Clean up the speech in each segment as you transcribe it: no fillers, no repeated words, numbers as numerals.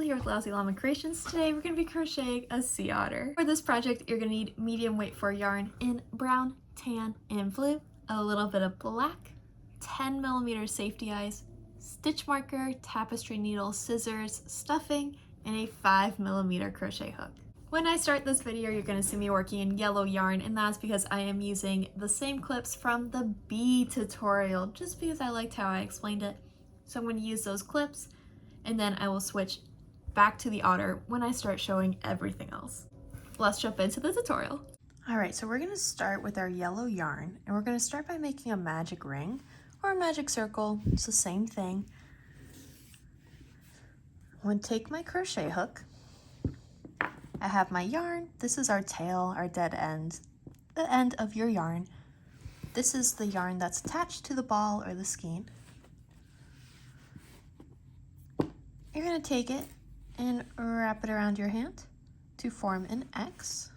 Natalie here with Lousy Llama Creations. Today we're going to be crocheting a sea otter. For this project, you're going to need medium weight for yarn in brown, tan, and blue, a little bit of black, 10mm safety eyes, stitch marker, tapestry needle, scissors, stuffing, and a 5mm crochet hook. When I start this video, you're going to see me working in yellow yarn, and that's because I am using the same clips from the bee tutorial, just because I liked how I explained it. So I'm going to use those clips, and then I will switch back to the otter when I start showing everything else. Let's jump into the tutorial. Alright, so we're going to start with our yellow yarn, and we're going to start by making a magic ring or a magic circle. It's the same thing. I'm going to take my crochet hook. I have my yarn. This is our tail, our dead end, the end of your yarn. This is the yarn that's attached to the ball or the skein. You're going to take it and wrap it around your hand to form an X.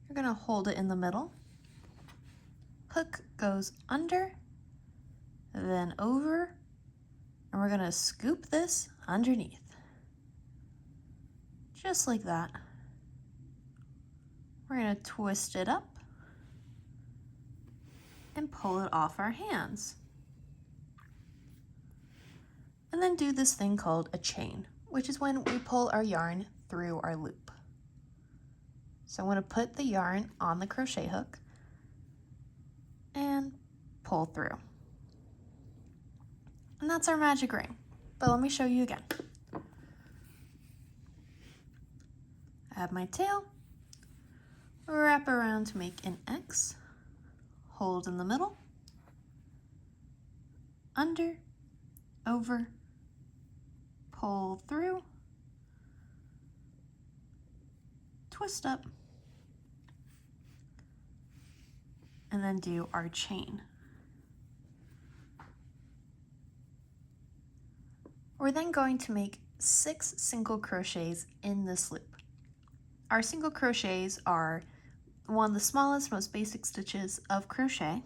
You're going to hold it in the middle. Hook goes under, then over, and we're going to scoop this underneath. Just like that. We're going to twist it up and pull it off our hands. And then do this thing called a chain, which is when we pull our yarn through our loop. So I'm going to put the yarn on the crochet hook and pull through. And that's our magic ring. But let me show you again. I have my tail, wrap around to make an X, hold in the middle, under, over, pull through, twist up, and then do our chain. We're then going to make 6 single crochets in this loop. Our single crochets are one of the smallest, most basic stitches of crochet.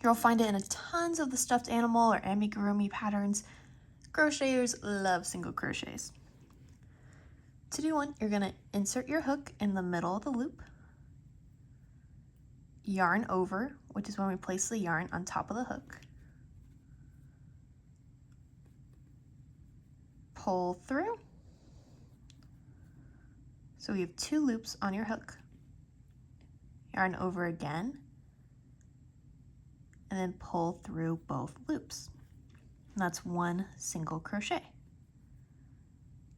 You'll find it in tons of the stuffed animal or amigurumi patterns. Crocheters love single crochets. To do one, you're going to insert your hook in the middle of the loop, yarn over, which is when we place the yarn on top of the hook, pull through. So we have 2 loops on your hook, yarn over again, and then pull through both loops. And that's 1 single crochet.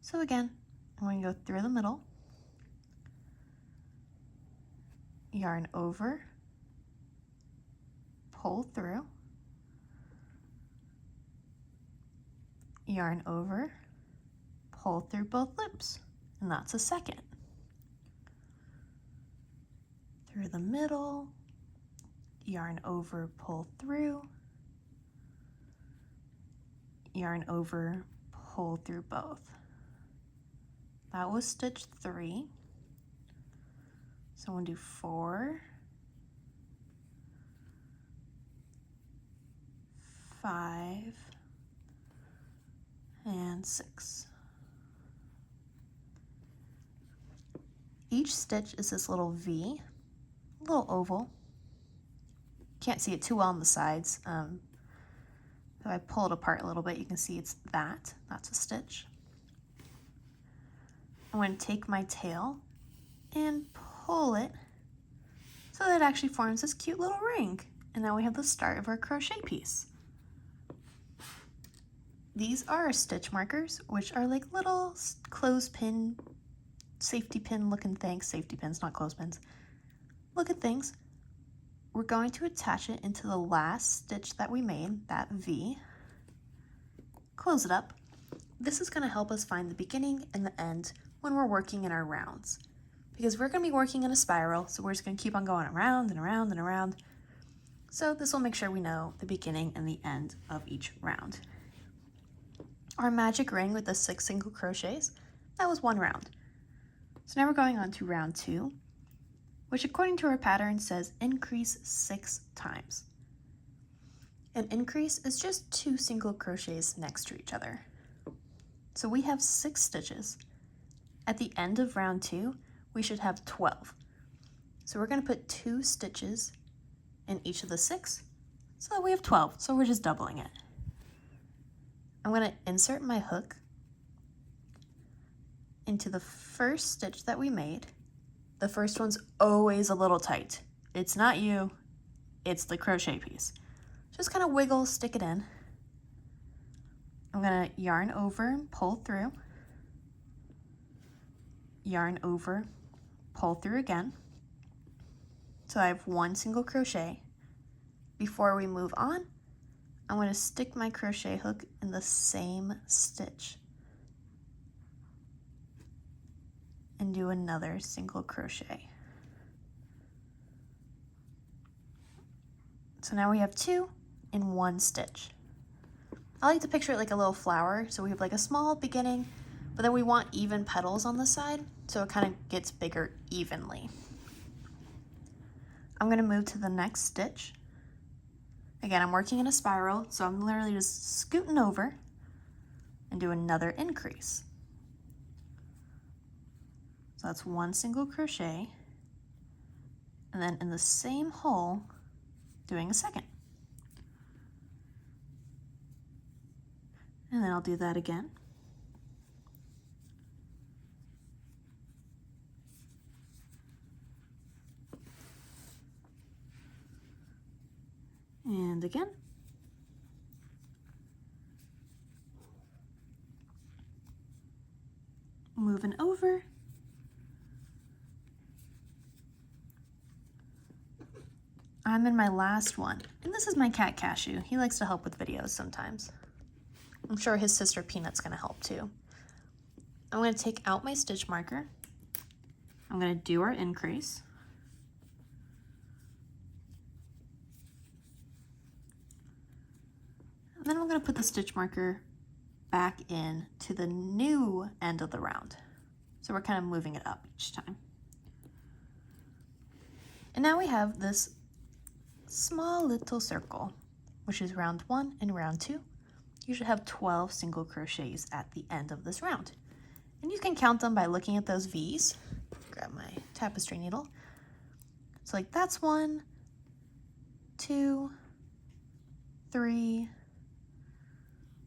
So again, I'm going to go through the middle, yarn over, pull through, yarn over, pull through both loops, and that's a second. Through the middle, yarn over, pull through, yarn over, pull through both. That was stitch 3. So I'm going to do 4, 5, and 6. Each stitch is this little V, a little oval. Can't see it too well on the sides. If I pull it apart a little bit, you can see that's a stitch. I'm going to take my tail and pull it so that it actually forms this cute little ring. And now we have the start of our crochet piece. These are our stitch markers, which are like little clothespin, safety pin looking things. Safety pins, not clothespins. Looking things. We're going to attach it into the last stitch that we made, that V. Close it up. This is going to help us find the beginning and the end when we're working in our rounds. Because we're going to be working in a spiral, so we're just going to keep on going around and around and around. So this will make sure we know the beginning and the end of each round. Our magic ring with the 6 single crochets, that was 1 round. So now we're going on to round 2, which according to our pattern says increase 6 times. An increase is just 2 single crochets next to each other. So we have 6 stitches. At the end of round 2, we should have 12. So we're going to put 2 stitches in each of the 6, so that we have 12. So we're just doubling it. I'm going to insert my hook into the first stitch that we made. The first one's always a little tight. It's not you, it's the crochet piece. Just kind of wiggle, stick it in. I'm going to yarn over and pull through. Yarn over, pull through again. So I have 1 single crochet. Before we move on, I'm going to stick my crochet hook in the same stitch and do another single crochet. So now we have 2 in 1 stitch. I like to picture it like a little flower, so we have like a small beginning, but then we want even petals on the side, so it kind of gets bigger evenly. I'm going to move to the next stitch. Again, I'm working in a spiral, so I'm literally just scooting over and do another increase. So that's 1 single crochet, and then in the same hole, doing a second. And then I'll do that again. And again. Moving over. I'm in my last one, and this is my cat Cashew. He likes to help with videos sometimes. I'm sure his sister Peanut's gonna help too. I'm gonna take out my stitch marker. I'm gonna do our increase. And then I'm gonna put the stitch marker back in to the new end of the round. So we're kind of moving it up each time. And now we have this small little circle, which is round 1 and round 2. You should have 12 single crochets at the end of this round. And you can count them by looking at those V's. Grab my tapestry needle. So like that's 1, 2, 3,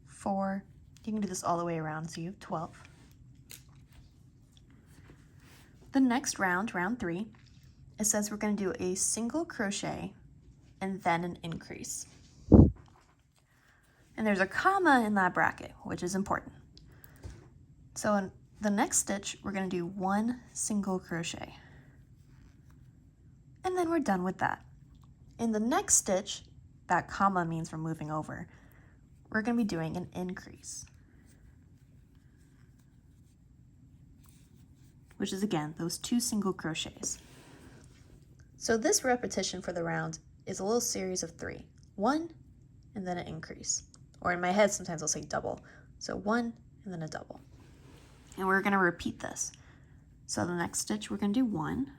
4. You can do this all the way around, so you have 12. The next round, round 3, it says we're going to do a single crochet and then an increase. And there's a comma in that bracket, which is important. So in the next stitch, we're going to do 1 single crochet. And then we're done with that. In the next stitch, that comma means we're moving over. We're going to be doing an increase, which is again, those 2 single crochets. So this repetition for the round is a little series of 3. 1, and then an increase. Or in my head, sometimes I'll say double. So 1, and then a double. And we're gonna repeat this. So the next stitch, we're gonna do 1.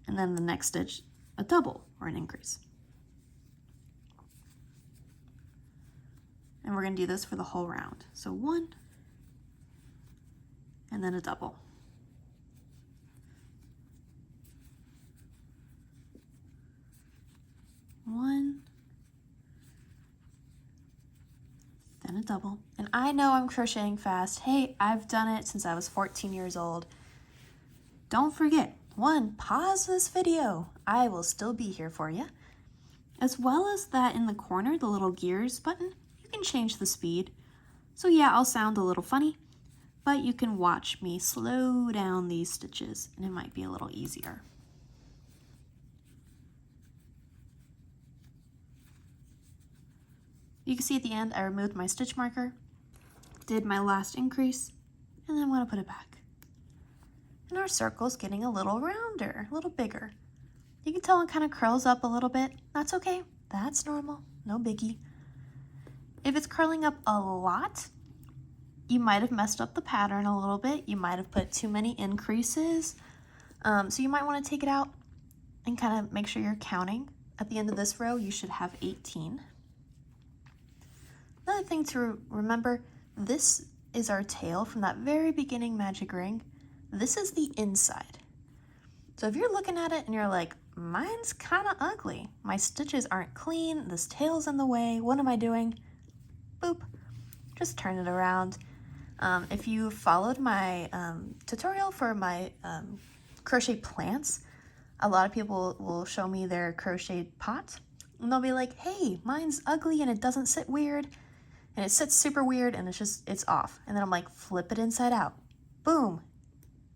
And then the next stitch, a double or an increase. And we're gonna do this for the whole round. So 1, and then a double. One, then a double. And I know I'm crocheting fast. Hey, I've done it since I was 14 years old. Don't forget, 1, pause this video. I will still be here for you. As well as that in the corner, the little gears button, you can change the speed. So yeah, I'll sound a little funny, but you can watch me slow down these stitches and it might be a little easier. You can see at the end, I removed my stitch marker, did my last increase, and then I'm gonna put it back. And our circle's getting a little rounder, a little bigger. You can tell it kind of curls up a little bit. That's okay, that's normal, no biggie. If it's curling up a lot, you might have messed up the pattern a little bit. You might have put too many increases. So you might wanna take it out and kind of make sure you're counting. At the end of this row, you should have 18. Another thing to remember, this is our tail from that very beginning magic ring. This is the inside. So if you're looking at it and you're like, mine's kind of ugly, my stitches aren't clean, this tail's in the way, what am I doing? Boop, just turn it around. If you followed my tutorial for my crochet plants, a lot of people will show me their crocheted pot and they'll be like, hey, mine's ugly and it doesn't sit weird and it sits super weird and it's off. And then I'm like, flip it inside out. Boom.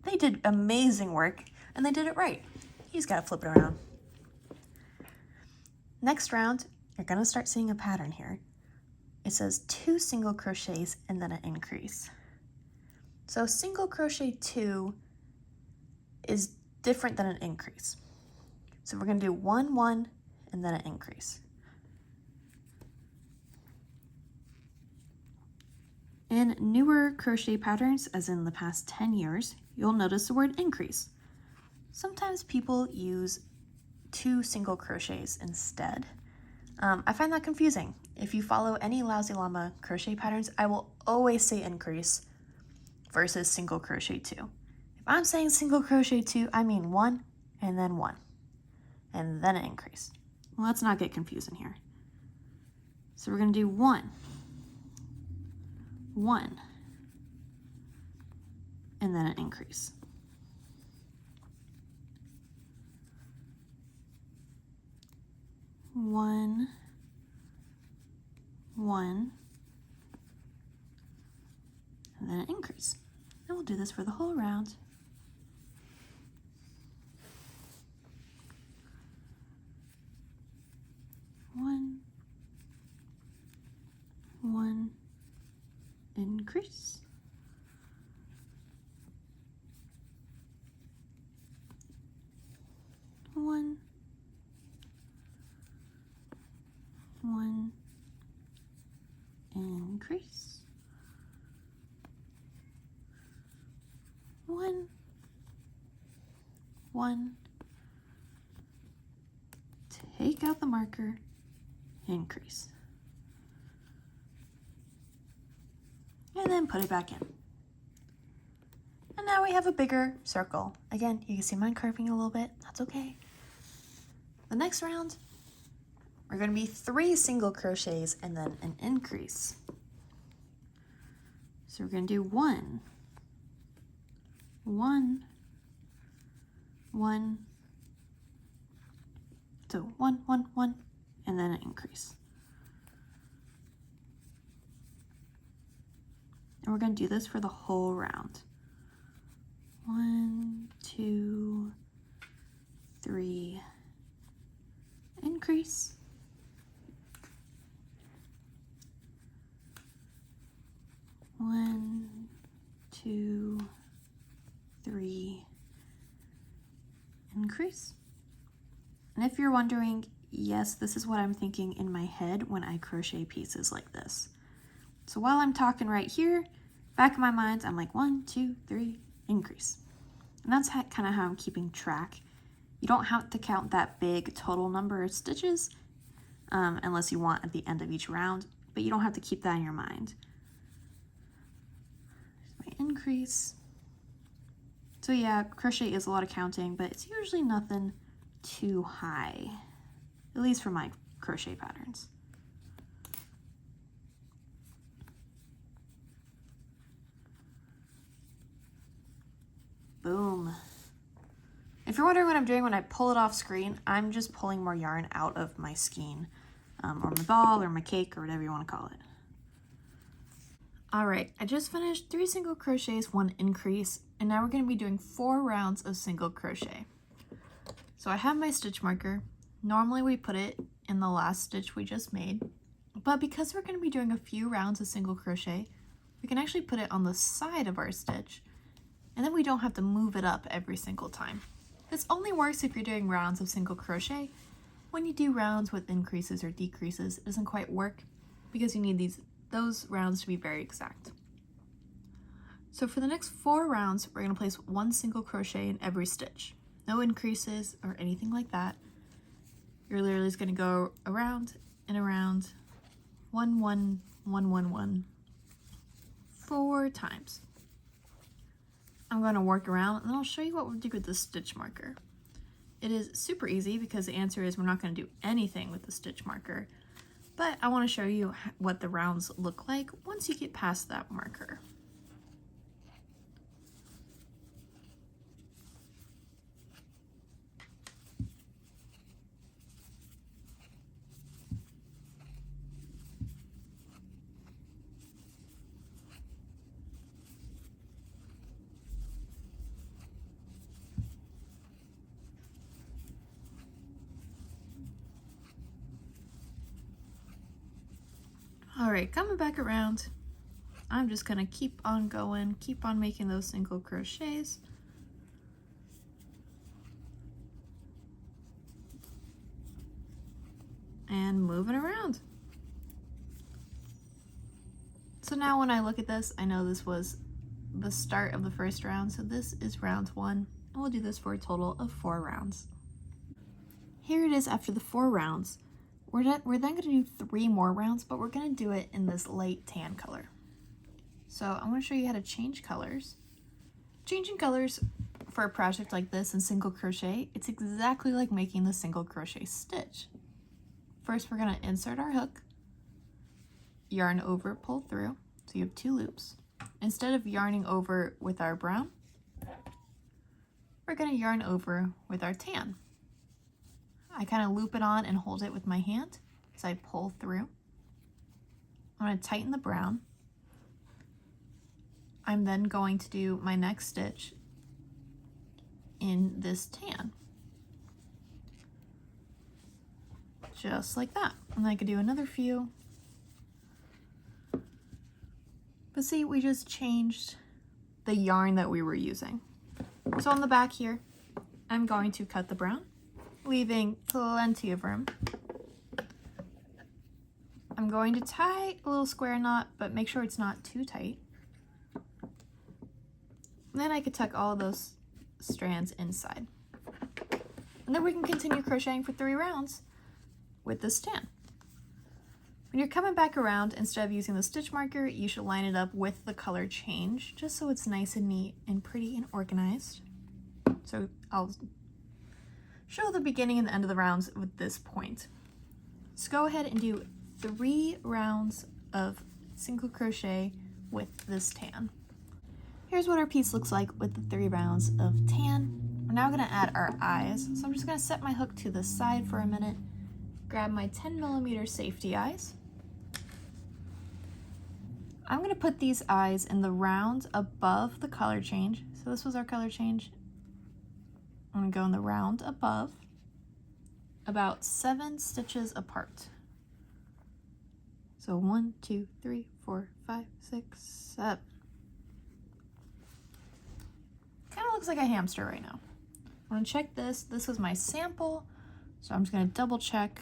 They did amazing work and they did it right. You just gotta flip it around. Next round, you're gonna start seeing a pattern here. It says 2 single crochets and then an increase. So single crochet 2 is different than an increase. So we're gonna do 1, 1, and then an increase. In newer crochet patterns, as in the past 10 years, you'll notice the word increase. Sometimes people use 2 single crochets instead. I find that confusing. If you follow any Lousy Llama crochet patterns, I will always say increase versus single crochet 2. If I'm saying single crochet 2, I mean 1 and then 1 and then an increase. Well, let's not get confusing here. So we're going to do 1, 1, and then an increase. One, 1, and then an increase. And we'll do this for the whole round. One, 1, increase. One, 1, increase. 1, 1, take out the marker, increase. And then put it back in. And now we have a bigger circle. Again, you can see mine curving a little bit, that's okay. The next round, we're going to be 3 single crochets and then an increase. So we're going to do 1, 1, 1, so 1, 1, 1, and then an increase. And we're going to do this for the whole round. 1, 2, 3, increase. 1, 2, 3, increase. And if you're wondering, yes, this is what I'm thinking in my head when I crochet pieces like this. So while I'm talking right here, back in my mind, I'm like 1, 2, 3, increase. And that's kind of how I'm keeping track. You don't have to count that big total number of stitches unless you want at the end of each round, but you don't have to keep that in your mind. There's my increase. So yeah, crochet is a lot of counting, but it's usually nothing too high, at least for my crochet patterns. Boom. If you're wondering what I'm doing when I pull it off screen, I'm just pulling more yarn out of my skein, or my ball, or my cake, or whatever you want to call it. All right, I just finished 3 single crochets, 1 increase, and now we're going to be doing 4 rounds of single crochet. So I have my stitch marker. Normally we put it in the last stitch we just made, but because we're going to be doing a few rounds of single crochet, we can actually put it on the side of our stitch, and then we don't have to move it up every single time. This only works if you're doing rounds of single crochet. When you do rounds with increases or decreases, it doesn't quite work because you need those rounds to be very exact. So for the next 4 rounds, we're going to place 1 single crochet in every stitch. No increases or anything like that. You're literally just going to go around and around, 1, 1, 1, 1, 1 4 times. I'm going to work around and then I'll show you what we'll do with the stitch marker. It is super easy because the answer is we're not going to do anything with the stitch marker, but I want to show you what the rounds look like once you get past that marker. All right, coming back around, I'm just gonna keep on going, keep on making those single crochets. And moving around. So now when I look at this, I know this was the start of the first round, so this is round 1, and we'll do this for a total of 4 rounds. Here it is after the 4 rounds. We're then going to do 3 more rounds, but we're going to do it in this light tan color. So I'm going to show you how to change colors. Changing colors for a project like this in single crochet, it's exactly like making the single crochet stitch. First, we're going to insert our hook, yarn over, pull through, so you have 2 loops. Instead of yarning over with our brown, we're going to yarn over with our tan. I kind of loop it on and hold it with my hand as I pull through. I'm going to tighten the brown. I'm then going to do my next stitch in this tan. Just like that. And I could do another few. But see, we just changed the yarn that we were using. So on the back here, I'm going to cut the brown, leaving plenty of room. I'm going to tie a little square knot, but make sure it's not too tight. And then I could tuck all of those strands inside. And then we can continue crocheting for 3 rounds with this tan. When you're coming back around, instead of using the stitch marker, you should line it up with the color change, just so it's nice and neat and pretty and organized. So I'll show the beginning and the end of the rounds with this point. So go ahead and do 3 rounds of single crochet with this tan. Here's what our piece looks like with the 3 rounds of tan. We're now going to add our eyes. So I'm just going to set my hook to the side for a minute, grab my 10mm safety eyes. I'm going to put these eyes in the round above the color change. So this was our color change. I'm going to go in the round above, about 7 stitches apart. So 1, 2, 3, 4, 5, 6, 7. Kind of looks like a hamster right now. I'm going to check this. This was my sample, so I'm just going to double check.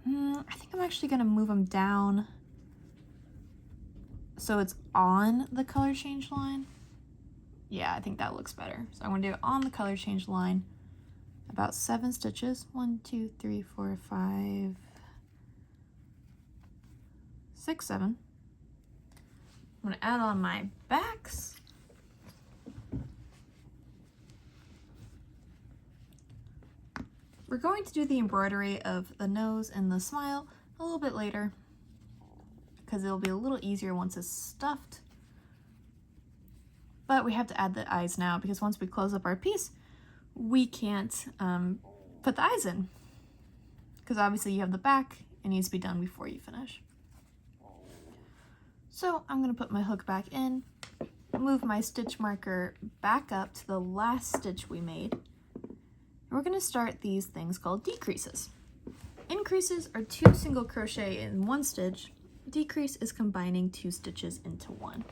I think I'm actually going to move them down so it's on the color change line. Yeah, I think that looks better. So I'm going to do it on the color change line, about 7 stitches. 1, 2, 3, 4, 5, 6, 7. I'm going to add on my backs. We're going to do the embroidery of the nose and the smile a little bit later because it'll be a little easier once it's stuffed. But we have to add the eyes now because once we close up our piece, we can't put the eyes in because obviously you have the back. It needs to be done before you finish. So I'm going to put my hook back in, move my stitch marker back up to the last stitch we made. We're going to start these things called decreases. Increases are 2 single crochet in 1 stitch. Decrease is combining 2 stitches into 1.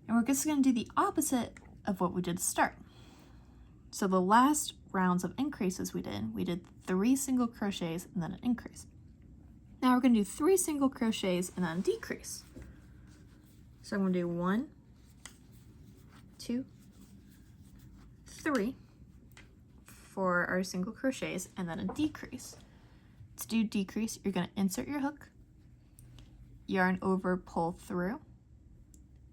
And we're just going to do the opposite of what we did to start. So the last rounds of increases we did 3 single crochets and then an increase. Now we're going to do 3 single crochets and then a decrease. So I'm going to do 1, 2, 3 for our single crochets and then a decrease. To do decrease, you're going to insert your hook, yarn over, pull through,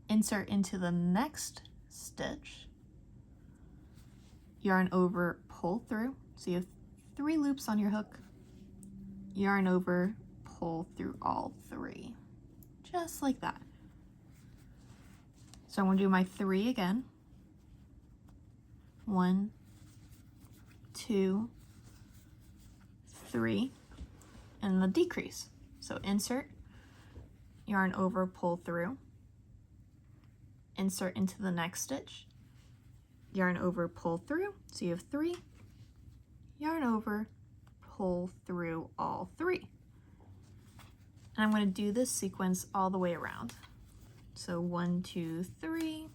insert into the next stitch, yarn over, pull through. So you have 3 loops on your hook, yarn over, pull through all 3, just like that. So I'm going to do my 3 again. 1, 2, 3, and the decrease. So insert, yarn over, pull through, insert into the next stitch, yarn over, pull through. So you have 3, yarn over, pull through all 3. And I'm going to do this sequence all the way around. So 1, 2, 3,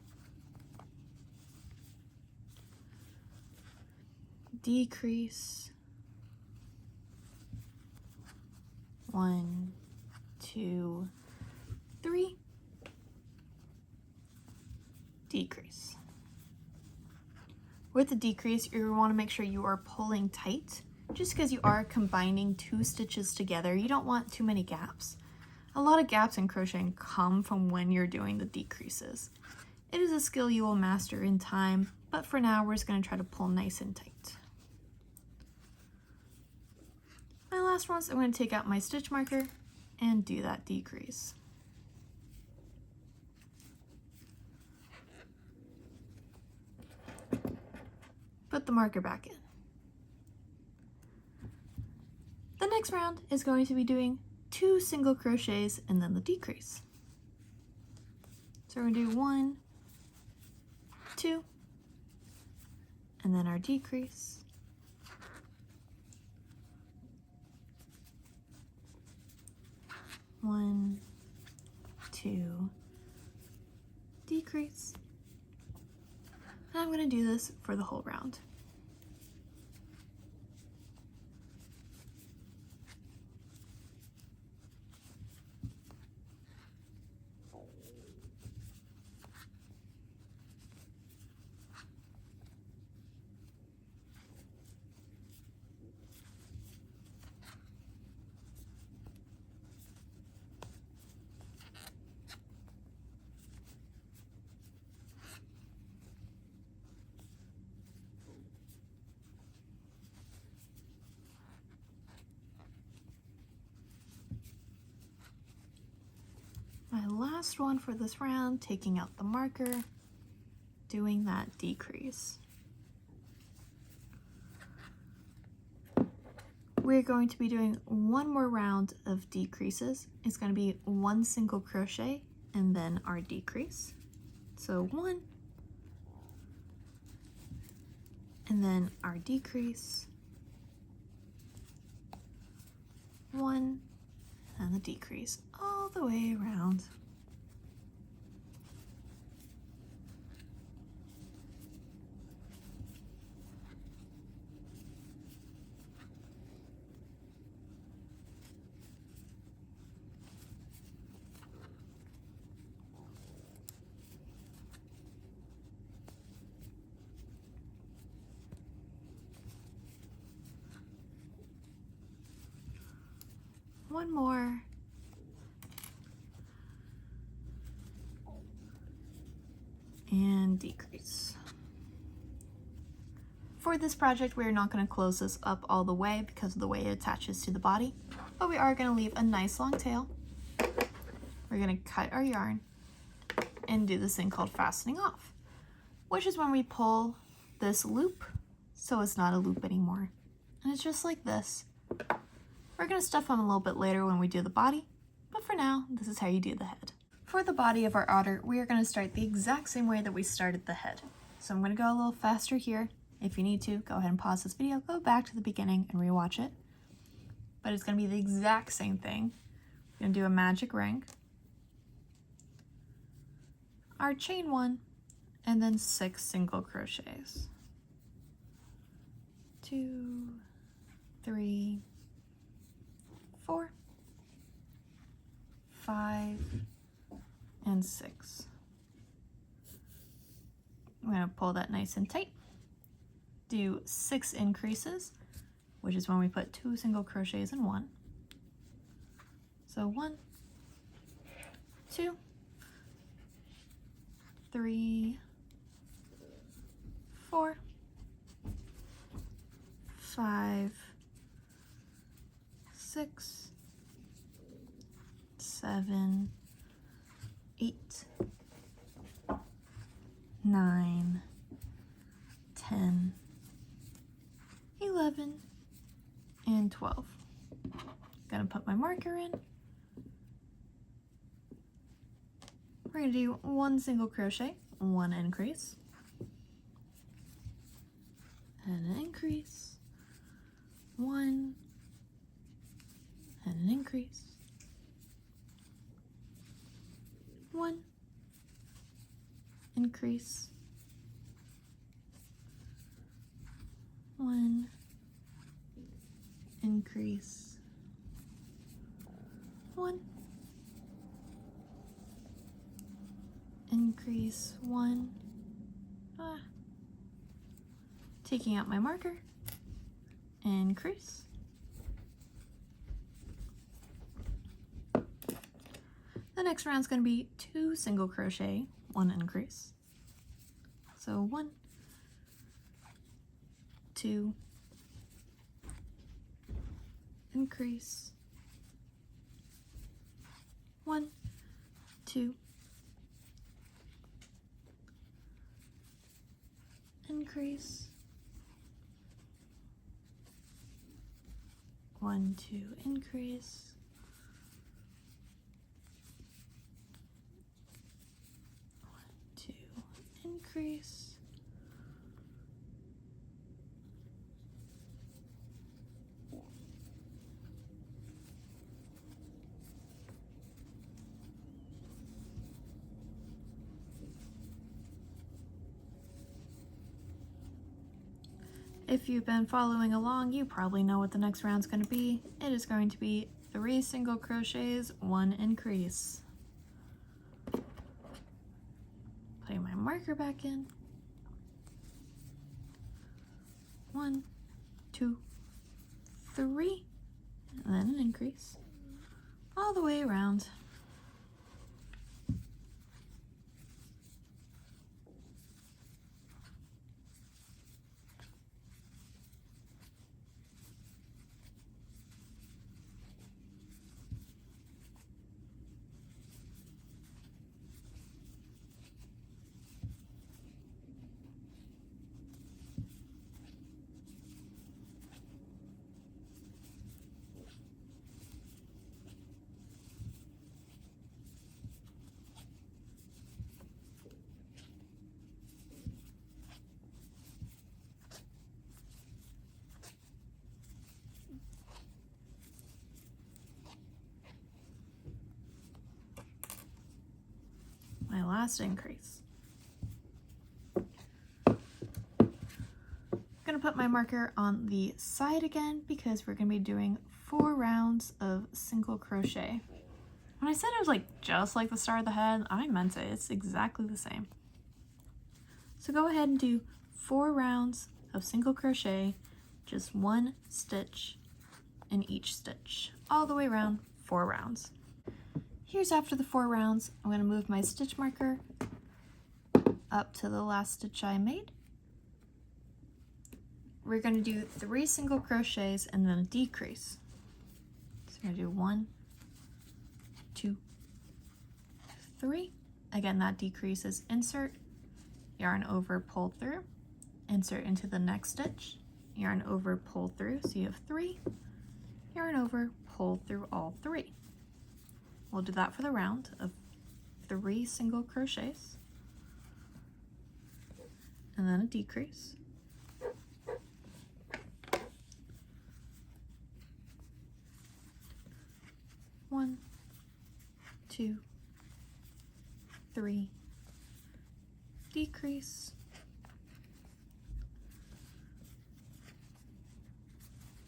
decrease, 1, 2, 3, decrease. With the decrease, you want to make sure you are pulling tight. Just because you are combining 2 stitches together, you don't want too many gaps. A lot of gaps in crocheting come from when you're doing the decreases. It is a skill you will master in time, but for now we're just going to try to pull nice and tight. My last one is I'm going to take out my stitch marker and do that decrease. Put the marker back in. The next round is going to be doing 2 single crochets and then the decrease. So we're going to do 1, 2, and then our decrease. 1, 2, decrease. And I'm going to do this for the whole round. My last one for this round, taking out the marker, doing that decrease. We're going to be doing one more round of decreases. It's going to be 1 single crochet and then our decrease. So 1, and then our decrease, 1, and the decrease all the way around. One more. And decrease. For this project, we're not going to close this up all the way because of the way it attaches to the body, but we are going to leave a nice long tail. We're going to cut our yarn and do this thing called fastening off, which is when we pull this loop so it's not a loop anymore. And it's just like this. We're going to stuff them a little bit later when we do the body, but for now, this is how you do the head. For the body of our otter, we are going to start the exact same way that we started the head. So I'm going to go a little faster here. If you need to, go ahead and pause this video, go back to the beginning and rewatch it. But it's going to be the exact same thing. We're going to do a magic ring, our chain 1, and then 6 single crochets. 2, 3, 4, 5, and 6. I'm going to pull that nice and tight. Do 6 increases, which is when we put 2 single crochets in one. So 1, 2, 3, 4, 5, 6, 7, 8, 9, 10, 11, and 12. Gonna put my marker in. We're gonna do 1 single crochet, 1 increase, and an increase, 1, and an increase, 1, increase, 1, increase, 1, increase, 1, taking out my marker, increase, the next round is going to be 2 single crochet, 1 increase, so 1, 2, increase, 1, 2, increase, 1, 2, increase, 1, 2, increase, if you've been following along, you probably know what the next round's going to be. It is going to be 3 single crochets, 1 increase. Putting my marker back in. 1, 2, 3, and then an increase all the way around. My last increase. I'm gonna put my marker on the side again because we're gonna be doing 4 rounds of single crochet. When I said it was like just like the star of the head, I meant it. It's exactly the same. So go ahead and do 4 rounds of single crochet, just 1 stitch in each stitch, all the way around 4 rounds. Here's after the 4 rounds. I'm going to move my stitch marker up to the last stitch I made. We're going to do 3 single crochets and then a decrease. So I'm going to do 1, 2, 3. Again, that decrease is insert, yarn over, pull through, insert into the next stitch, yarn over, pull through. So you have 3, yarn over, pull through all 3. We'll do that for the round of 3 single crochets and then a decrease. One, 2, 3, decrease,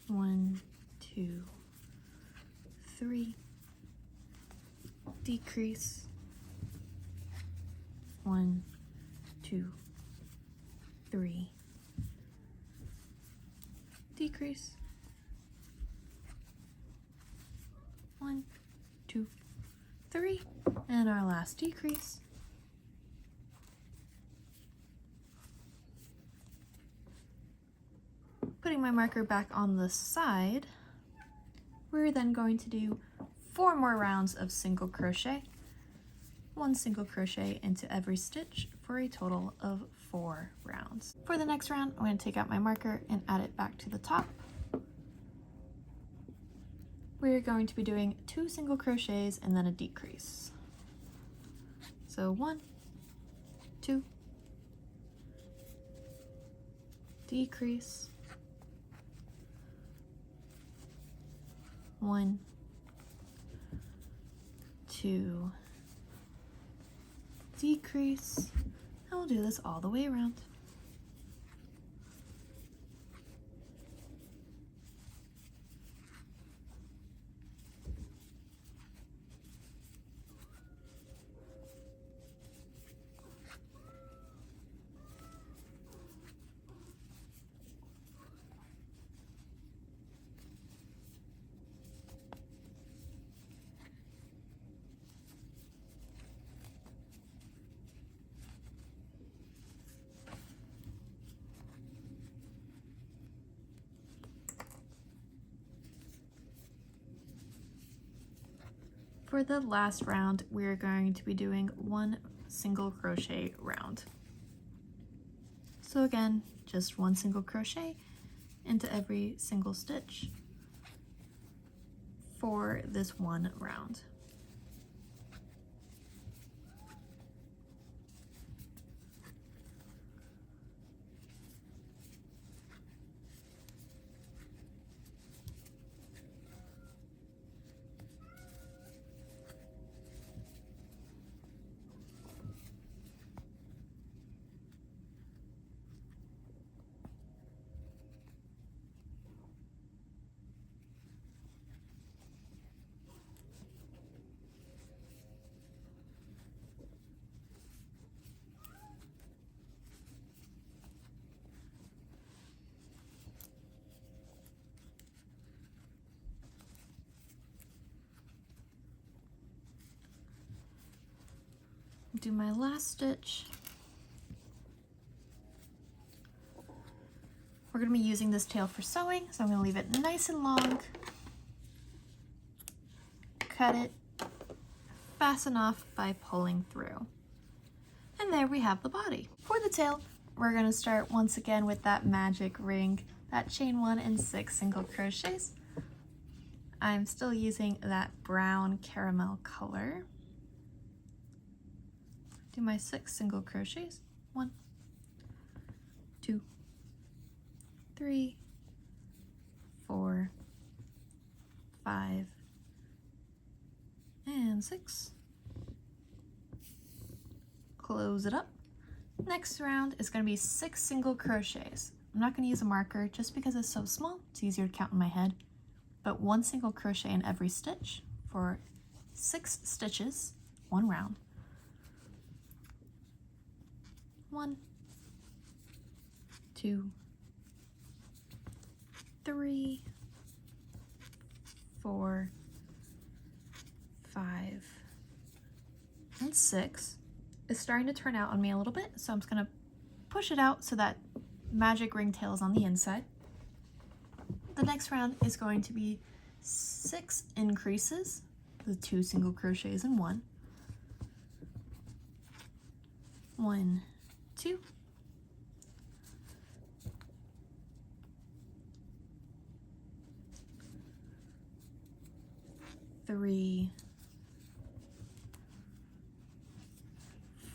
1, 2, 3, decrease, 1, 2, 3, decrease, 3, and our last decrease. Putting my marker back on the side, we're then going to do 4 more rounds of single crochet, 1 single crochet into every stitch for a total of 4 rounds. For the next round, I'm going to take out my marker and add it back to the top. We're going to be doing 2 single crochets and then a decrease. So 1, 2, decrease, 1, 2, decrease, and we'll do this all the way around. For the last round, we're going to be doing 1 single crochet round. So again, just 1 single crochet into every single stitch for this 1 round. Do my last stitch. We're going to be using this tail for sewing, so I'm going to leave it nice and long, cut it, fasten off by pulling through. And there we have the body. For the tail, we're going to start once again with that magic ring, that chain 1 and 6 single crochets. I'm still using that brown caramel color. Do my 6 single crochets, 1, 2, 3, 4, 5, and 6. Close it up. Next round is going to be 6 single crochets. I'm not going to use a marker just because it's so small, it's easier to count in my head, but 1 single crochet in every stitch for 6 stitches, 1 round. 1, 2, 3, 4, 5, and 6. It's starting to turn out on me a little bit, so I'm just going to push it out so that magic ring tail is on the inside. The next round is going to be 6 increases, the 2 single crochets in 1. 1, 2, 3,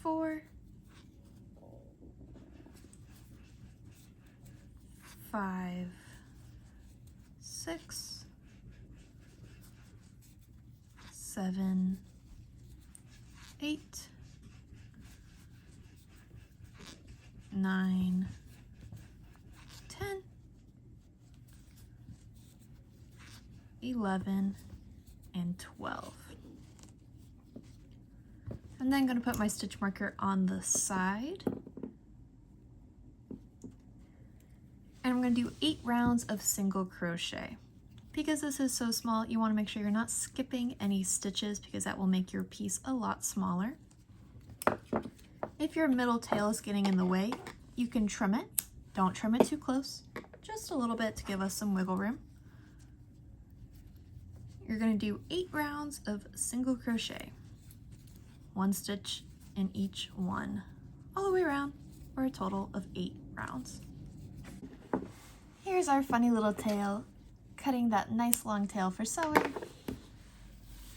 4, 5, 6, 7, 8, 9, 10, 11, and 12. I'm then going to put my stitch marker on the side. And I'm going to do 8 rounds of single crochet. Because this is so small, you want to make sure you're not skipping any stitches because that will make your piece a lot smaller. If your middle tail is getting in the way, you can trim it. Don't trim it too close, just a little bit to give us some wiggle room. You're going to do 8 rounds of single crochet, 1 stitch in each one, all the way around for a total of 8 rounds. Here's our funny little tail, cutting that nice long tail for sewing,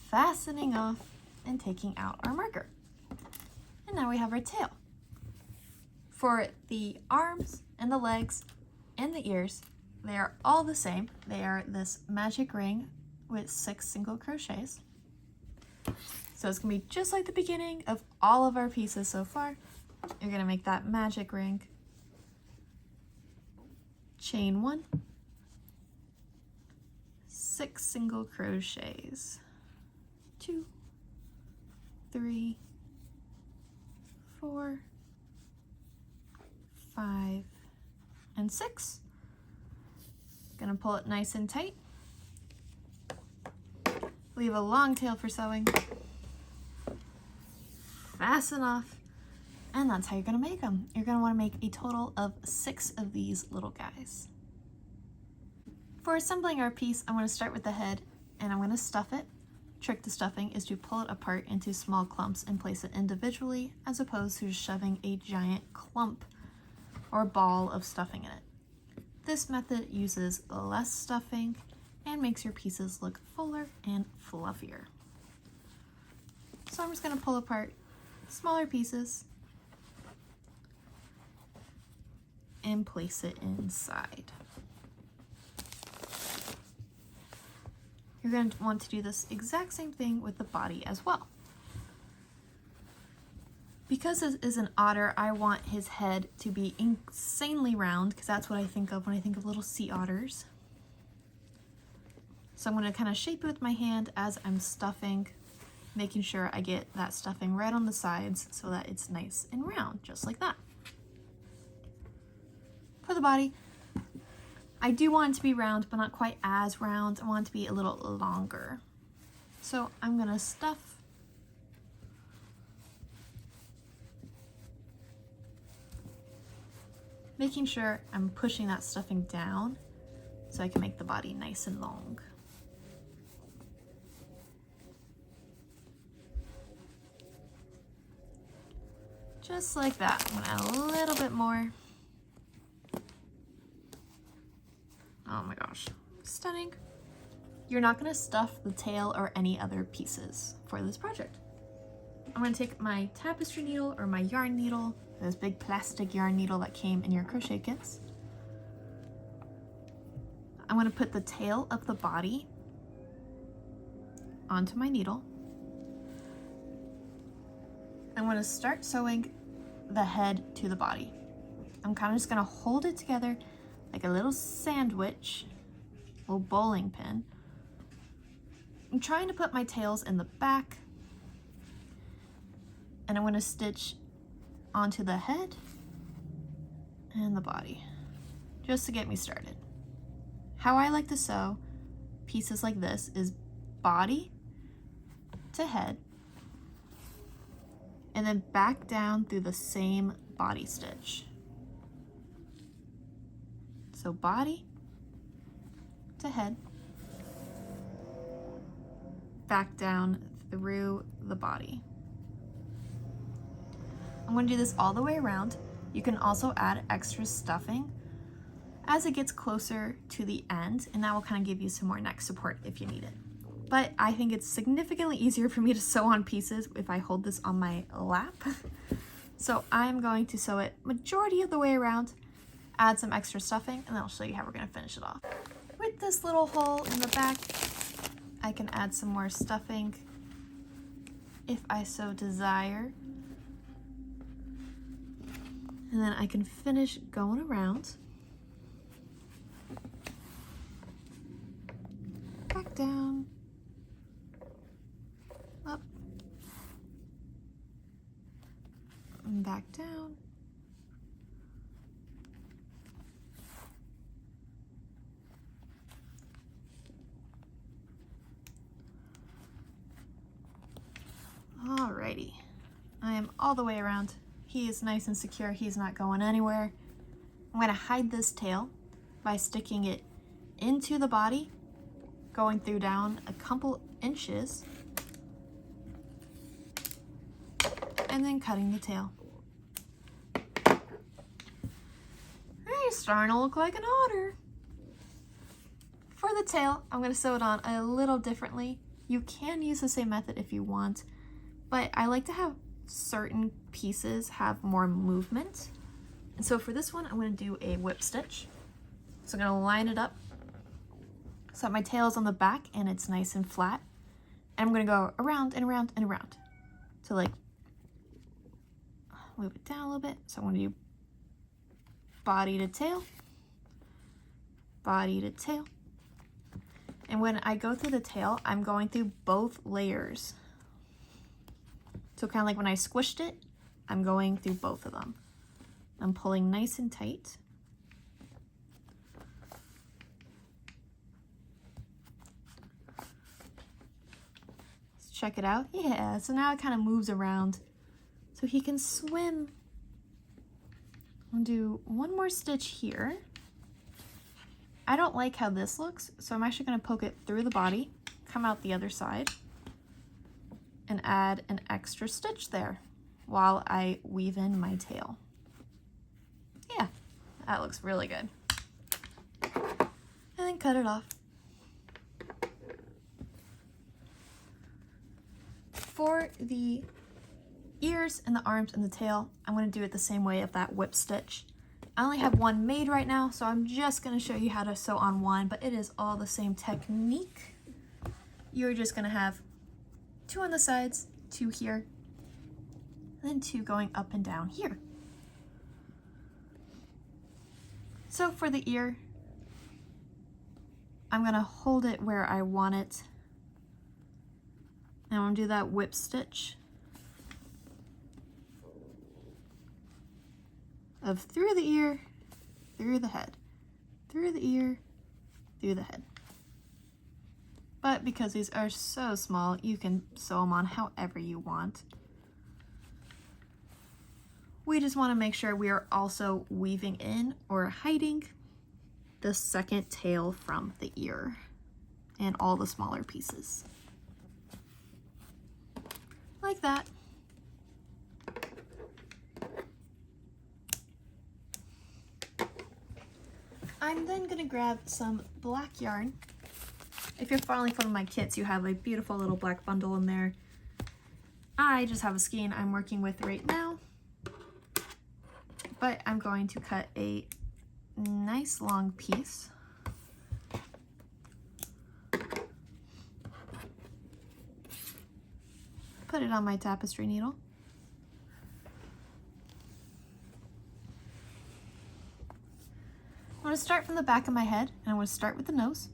fastening off, and taking out our marker. And now we have our tail. For the arms and the legs and the ears, they are all the same. They are this magic ring with 6 single crochets. So it's gonna be just like the beginning of all of our pieces so far. You're gonna make that magic ring, chain 1, 6 single crochets, 2, 3, 4, 5, and 6. Gonna pull it nice and tight. Leave a long tail for sewing. Fasten off, and that's how you're gonna make them. You're gonna wanna make a total of 6 of these little guys. For assembling our piece, I'm gonna start with the head and I'm gonna stuff it. Trick to stuffing is to pull it apart into small clumps and place it individually, as opposed to shoving a giant clump or ball of stuffing in it. This method uses less stuffing and makes your pieces look fuller and fluffier. So I'm just going to pull apart smaller pieces and place it inside. You're going to want to do this exact same thing with the body as well. Because this is an otter, I want his head to be insanely round, because that's what I think of when I think of little sea otters. So I'm going to kind of shape it with my hand as I'm stuffing, making sure I get that stuffing right on the sides so that it's nice and round, just like that. For the body, I do want it to be round, but not quite as round. I want it to be a little longer. So I'm going to stuff making sure I'm pushing that stuffing down so I can make the body nice and long. Just like that. I'm gonna add a little bit more. Oh my gosh, stunning. You're not gonna stuff the tail or any other pieces for this project. I'm gonna take my tapestry needle or my yarn needle, this big plastic yarn needle that came in your crochet kits. I'm gonna put the tail of the body onto my needle. I'm gonna start sewing the head to the body. I'm kind of just gonna hold it together like a little sandwich, little bowling pin. I'm trying to put my tails in the back, and I'm gonna stitch onto the head and the body, just to get me started. How I like to sew pieces like this is body to head, and then back down through the same body stitch. So body to head, back down through the body. I'm going to do this all the way around. You can also add extra stuffing as it gets closer to the end, and that will kind of give you some more neck support if you need it. But I think it's significantly easier for me to sew on pieces if I hold this on my lap. So I'm going to sew it majority of the way around, add some extra stuffing, and then I'll show you how we're going to finish it off. With this little hole in the back, I can add some more stuffing if I so desire. And then I can finish going around. Back down. Up. And back down. Alrighty, I am all the way around. He is nice and secure, he's not going anywhere. I'm gonna hide this tail by sticking it into the body, going through down a couple inches, and then cutting the tail. He's starting to look like an otter. For the tail, I'm gonna sew it on a little differently. You can use the same method if you want, but I like to have certain pieces have more movement. And so for this one, I'm going to do a whip stitch. So I'm going to line it up so that my tail is on the back and it's nice and flat. And I'm going to go around and around and around to like move it down a little bit. So I'm going to do body to tail, body to tail. And when I go through the tail, I'm going through both layers. So kind of like when I squished it, I'm going through both of them. I'm pulling nice and tight. Let's check it out. Yeah, so now it kind of moves around so he can swim. I'm gonna do one more stitch here. I don't like how this looks, so I'm actually gonna poke it through the body, come out the other side, and add an extra stitch there while I weave in my tail. Yeah, that looks really good. And then cut it off. For the ears and the arms and the tail, I'm going to do it the same way of that whip stitch. I only have one made right now, so I'm just going to show you how to sew on one, but it is all the same technique. You're just going to have 2 on the sides, 2 here, and then 2 going up and down here. So for the ear, I'm going to hold it where I want it. And I'm going to do that whip stitch of through the ear, through the head, through the ear, through the head. But because these are so small, you can sew them on however you want. We just want to make sure we are also weaving in or hiding the second tail from the ear and all the smaller pieces. Like that. I'm then going to grab some black yarn. If you're following one of my kits, you have a beautiful little black bundle in there. I just have a skein I'm working with right now. But I'm going to cut a nice long piece. Put it on my tapestry needle. I'm going to start from the back of my head, and I'm going to start with the nose.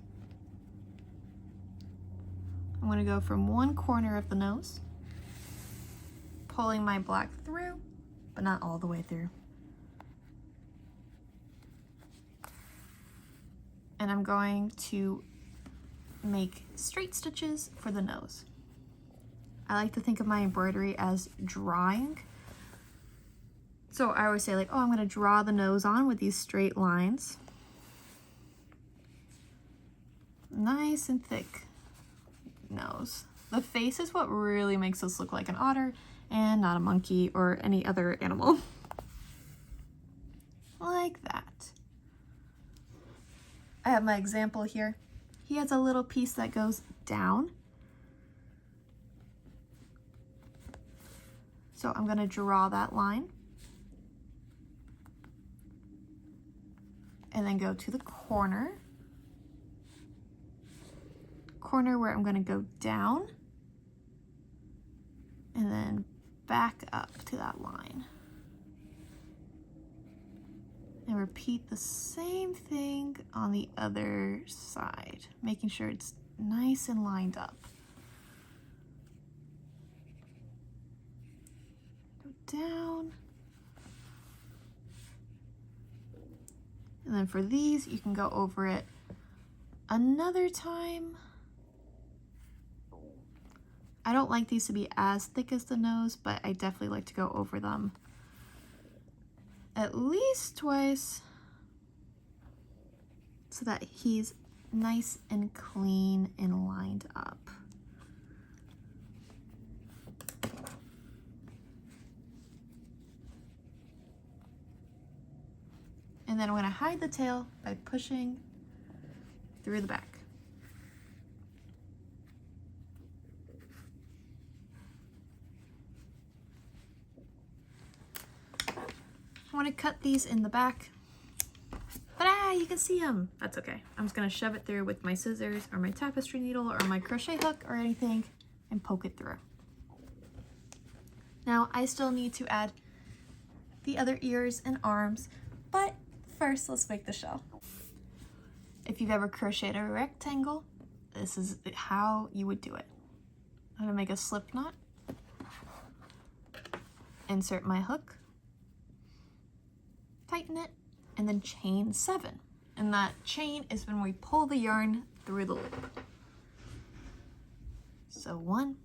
I'm going to go from one corner of the nose, pulling my black through, but not all the way through. And I'm going to make straight stitches for the nose. I like to think of my embroidery as drawing. So I always say like, oh, I'm going to draw the nose on with these straight lines. Nice and thick nose. The face is what really makes us look like an otter and not a monkey or any other animal. Like that. I have my example here. He has a little piece that goes down. So I'm going to draw that line. And then go to the corner. Corner where I'm going to go down. And then back up to that line. And repeat the same thing on the other side, making sure it's nice and lined up. Go down. And then for these, you can go over it another time. I don't like these to be as thick as the nose, but I definitely like to go over them at least twice so that he's nice and clean and lined up. And then I'm going to hide the tail by pushing through the back. I want to cut these in the back, but you can see them. That's okay. I'm just going to shove it through with my scissors or my tapestry needle or my crochet hook or anything and poke it through. Now I still need to add the other ears and arms, but first let's make the shell. If you've ever crocheted a rectangle, this is how you would do it. I'm going to make a slip knot, insert my hook, tighten it, and then chain 7. And that chain is when we pull the yarn through the loop. So 1,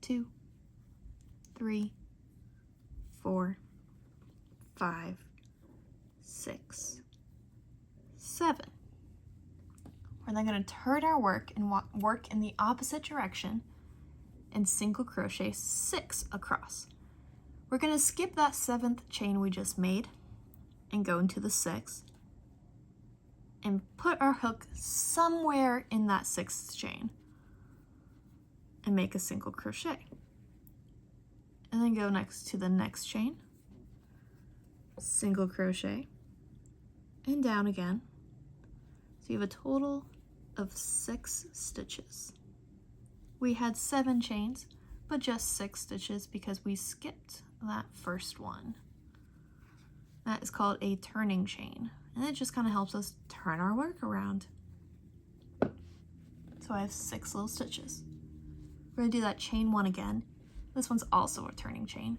2, 3, 4, 5, 6, 7. We're then going to turn our work and work in the opposite direction and single crochet 6 across. We're going to skip that 7th chain we just made and go into the 6th and put our hook somewhere in that 6th chain and make a single crochet. And then go next to the next chain, single crochet, and down again. So you have a total of 6 stitches. We had 7 chains, but just 6 stitches because we skipped that first one. That is called a turning chain, and it just kind of helps us turn our work around. So I have 6 little stitches. We're gonna do that chain 1 again. This one's also a turning chain.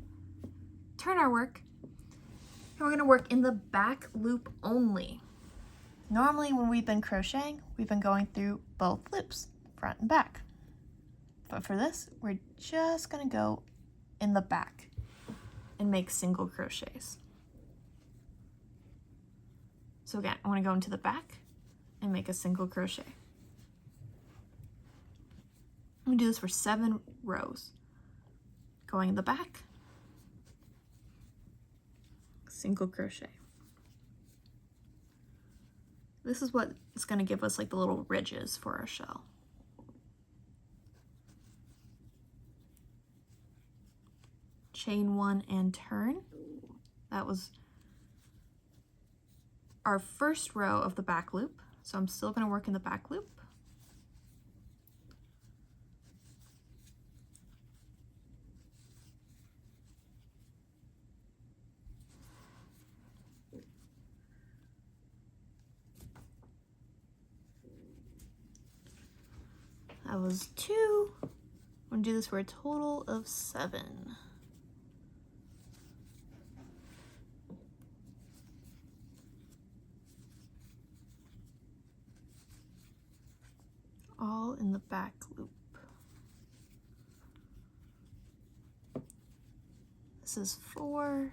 Turn our work, and we're gonna work in the back loop only. Normally when we've been crocheting, we've been going through both loops, front and back. But for this, we're just gonna go in the back and make single crochets. So again, I want to go into the back and make a single crochet. I'm going to do this for 7 rows. Going in the back, single crochet. This is what is going to give us like the little ridges for our shell. Chain 1 and turn. That was our first row of the back loop, so I'm still going to work in the back loop. That was 2. I'm going to do this for a total of 7. All in the back loop. This is 4.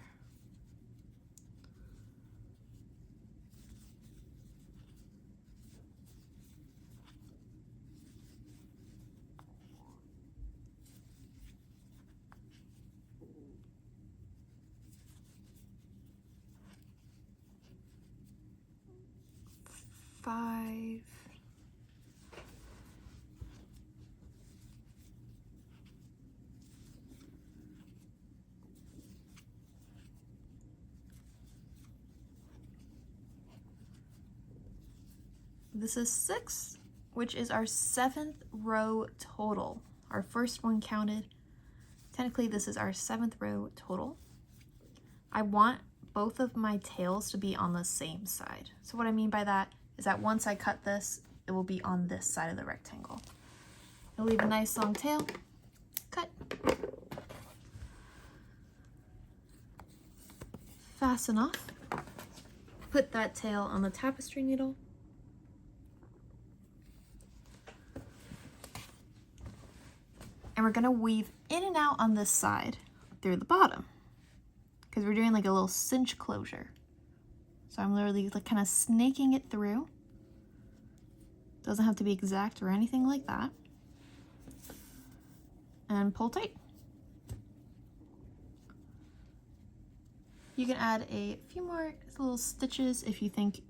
Five. This is 6, which is our 7th row total. Our first one counted. Technically, this is our 7th row total. I want both of my tails to be on the same side. So what I mean by that is that once I cut this, it will be on this side of the rectangle. I'll leave a nice long tail, cut. Fasten off. Put that tail on the tapestry needle. gonna weave in and out on this side through the bottom because we're doing like a little cinch closure. So I'm literally like kind of snaking it through. Doesn't have to be exact or anything like that. And pull tight. You can add a few more little stitches if you think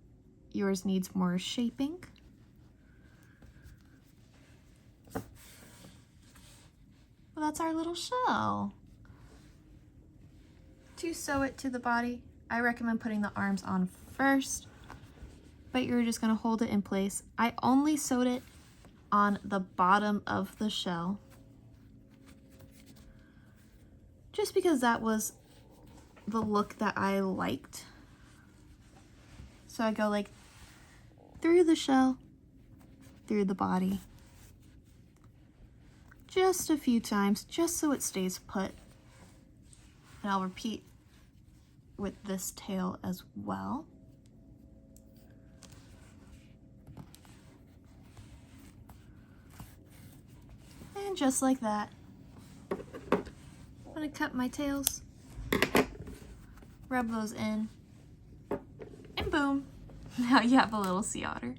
yours needs more shaping. Well, that's our little shell. To sew it to the body, I recommend putting the arms on first, but you're just gonna hold it in place. I only sewed it on the bottom of the shell, just because that was the look that I liked. So I go like through the shell, through the body, just a few times, just so it stays put. And I'll repeat with this tail as well. And just like that, I'm gonna cut my tails, rub those in, and boom, now you have a little sea otter.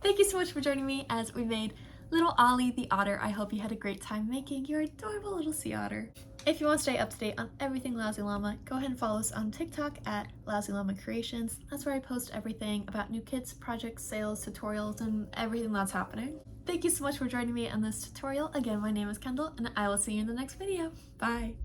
Thank you so much for joining me as we made little Ollie the otter. I hope you had a great time making your adorable little sea otter. If you want to stay up to date on everything Lousy Llama, go ahead and follow us on TikTok at Lousy Llama Creations. That's where I post everything about new kits, projects, sales, tutorials, and everything that's happening. Thank you so much for joining me on this tutorial. Again, my name is Kendall, and I will see you in the next video. Bye!